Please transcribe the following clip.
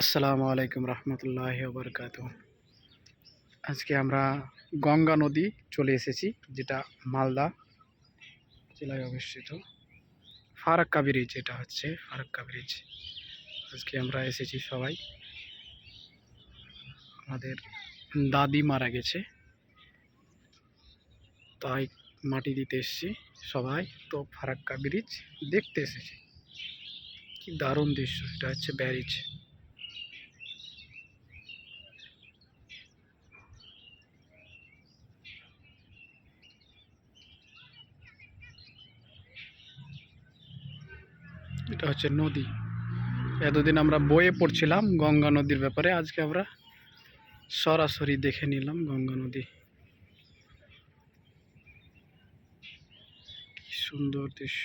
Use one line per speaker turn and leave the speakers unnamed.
আসসালামু আলাইকুম রহমতুল্লাহি ওয়া বারাকাতুহু। আজকে আমরা গঙ্গা নদী চলে এসেছি, যেটা মালদা জেলায় অবস্থিত। ফারাক্কা ব্রিজ, এটা হচ্ছে ফারাক্কা ব্রিজ। আজকে আমরা এসেছি সবাই, আমাদের দাদি মারা গেছে তাই মাটি দিতে এসেছি সবাই। তো ফারাক্কা ব্রিজ দেখতে এসেছি, কি দারুণ দৃশ্য। এটা হচ্ছে ব্যারিজ। এটা হচ্ছে নদী। এতদিন আমরা বইয়ে পড়ছিলাম গঙ্গা নদীর ব্যাপারে, আজকে আমরা সরাসরি দেখে নিলাম গঙ্গা নদী। কি সুন্দর দৃশ্য।